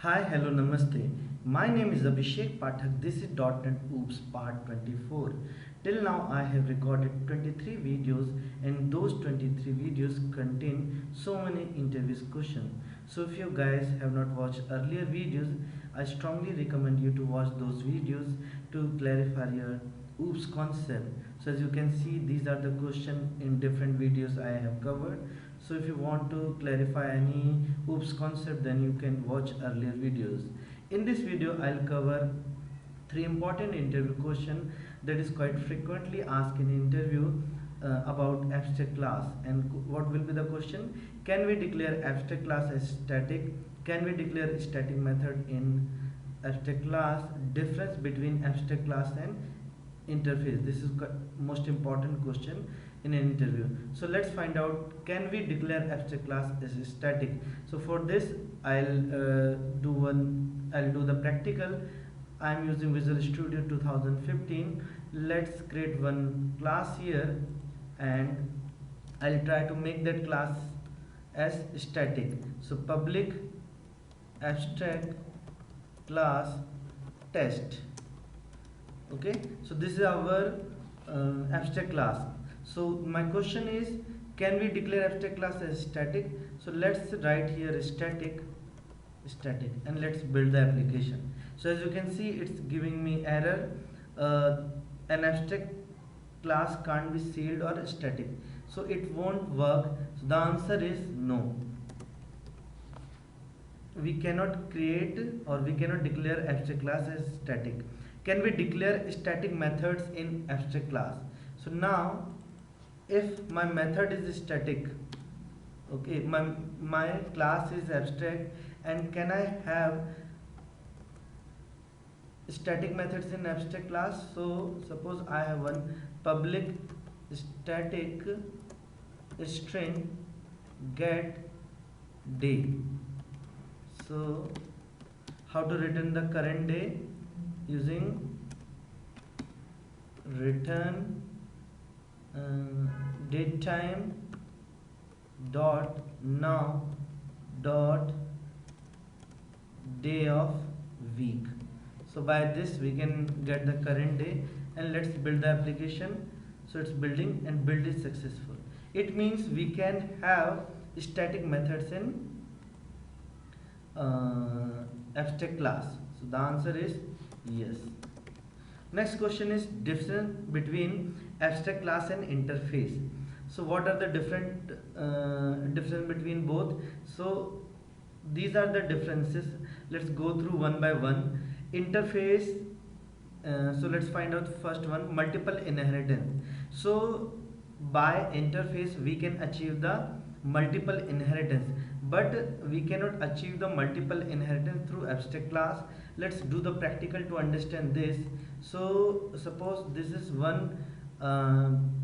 Hi, hello, namaste. My name is Abhishek Pathak. This is .NET Oops part 24. Till now I have recorded 23 videos and those 23 videos contain so many interviews questions. So if you guys have not watched earlier videos, I strongly recommend you to watch those videos to clarify your Oops concept. So as you can see, these are the questions in different videos I have covered. So if you want to clarify any oops concept, then you can watch earlier videos. In this video I'll cover three important interview question that is quite frequently asked in interview about abstract class. And what will be the question? Can we declare abstract class as static? Can we declare static method in abstract class? Difference between abstract class and interface. This is most important question in an interview. So let's find out, can we declare abstract class as static? So for this I'll do the practical. I'm using Visual Studio 2015. Let's create one class here and I'll try to make that class as static. So public abstract class test. Okay, so this is our abstract class. So my question is, can we declare abstract class as static? So let's write here static and let's build the application. So as you can see, it's giving me error. An abstract class can't be sealed or static, so it won't work. So the answer is no. We cannot create or we cannot declare abstract class as static. Can we declare static methods in abstract class? So now if my method is static, okay, my class is abstract, and can I have static methods in abstract class? So suppose I have one public static string get day. So how to return the current day? Using return date time dot now dot day of week. So by this we can get the current day, and let's build the application. So it's building and build is successful. It means we can have static methods in abstract class. So the answer is yes. Next question is difference between abstract class and interface. So what are the difference between both? So these are the differences. Let's go through one by one. Interface, so let's find out first one, multiple inheritance. So by interface we can achieve the multiple inheritance, but we cannot achieve the multiple inheritance through abstract class. Let's do the practical to understand this. So suppose this is one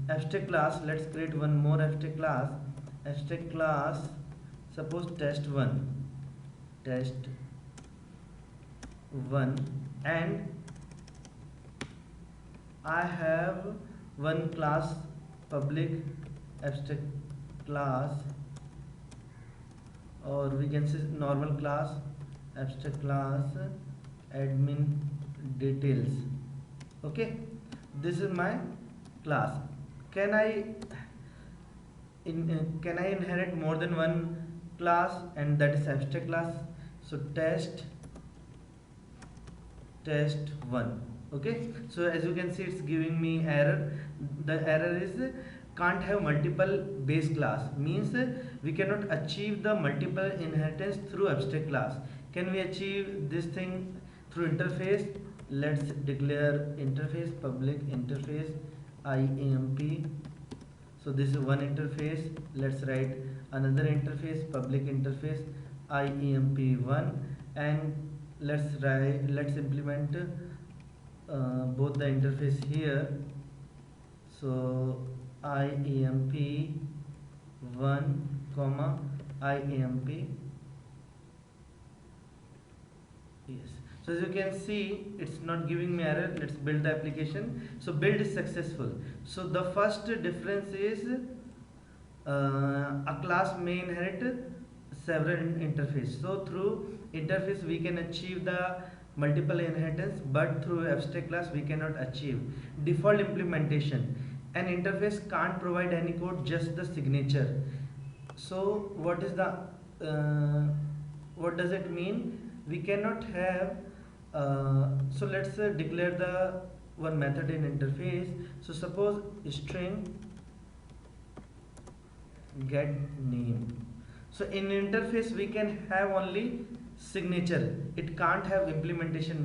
abstract class. Let's create one more abstract class. Suppose test1, and I have one class public abstract class, or we can say normal class abstract class admin details. Okay, this is my class. Can I inherit more than one class, and that is abstract class? So test1. Okay, so as you can see, it's giving me error. The error is can't have multiple base class, means we cannot achieve the multiple inheritance through abstract class. Can we achieve this thing through interface? Let's declare interface, public interface IAMP. So this is one interface. Let's write another interface, public interface IAMP1, and let's implement both the interface here. So IAMP1 comma IAMP. Yes. So as you can see, it's not giving me error. Let's build the application. So build is successful. So the first difference is a class may inherit several interface. So through interface we can achieve the multiple inheritance, but through abstract class we cannot achieve. Default implementation: an interface can't provide any code, just the signature. So what is the what does it mean? We cannot have so let's declare the one method in interface. So suppose string get name. So in interface we can have only signature, it can't have implementation,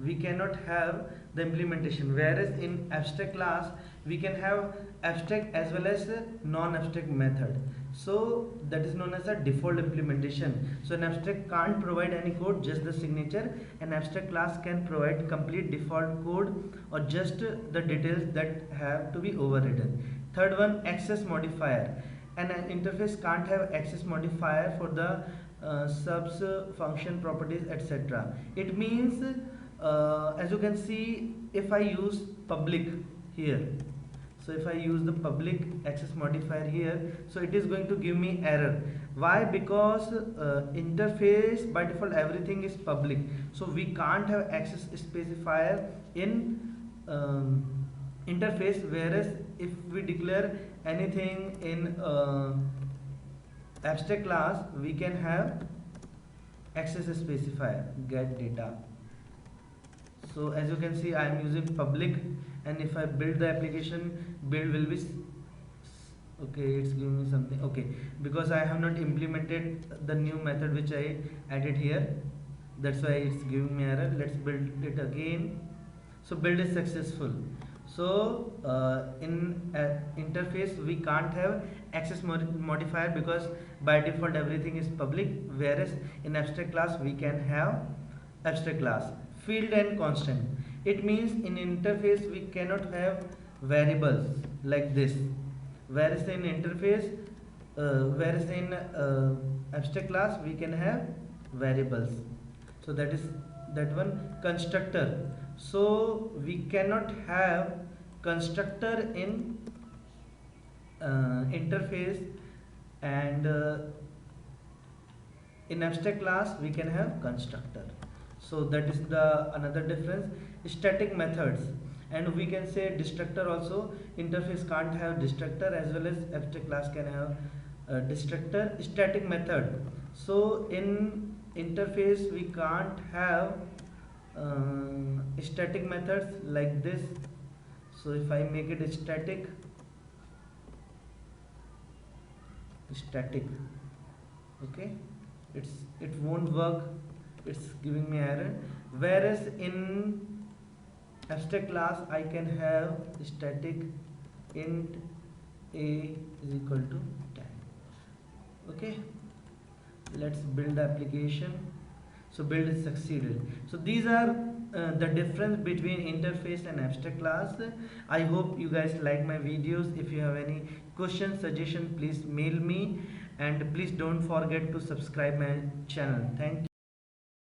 we cannot have the implementation. Whereas in abstract class we can have abstract as well as non-abstract method. So that is known as a default implementation. So an abstract can't provide any code, just the signature. An abstract class can provide complete default code or just the details that have to be overridden. Third one, access modifier. An interface can't have access modifier for the subs, function properties, etc. It means as you can see, if I use public here, so if I use the public access modifier here, so it is going to give me error. Why? Because interface by default everything is public, so we can't have access specifier in interface. Whereas if we declare anything in abstract class, we can have access specifier get data. So as you can see, I am using public, and if I build the application, build will be okay, it's giving me something. Okay, because I have not implemented the new method which I added here, that's why it's giving me error. Let's build it again. So build is successful. So in interface we can't have access modifier because by default everything is public, whereas in abstract class we can have abstract class. Field and constant: it means in interface we cannot have variables like this, whereas in interface whereas in abstract class we can have variables. So that is that one. Constructor: so we cannot have constructor in interface, and in abstract class we can have constructor. So that is the another difference. Static methods, and we can say destructor also. Interface can't have destructor, as well as abstract class can have destructor. Static method: so in interface we can't have static methods like this. So if I make it static, okay, it won't work, it's giving me error. Whereas in abstract class I can have static int a is equal to 10. Okay, let's build the application. So build is succeeded. So these are the difference between interface and abstract class. I hope you guys like my videos. If you have any question, suggestion, please mail me, and please don't forget to subscribe my channel. Thank you.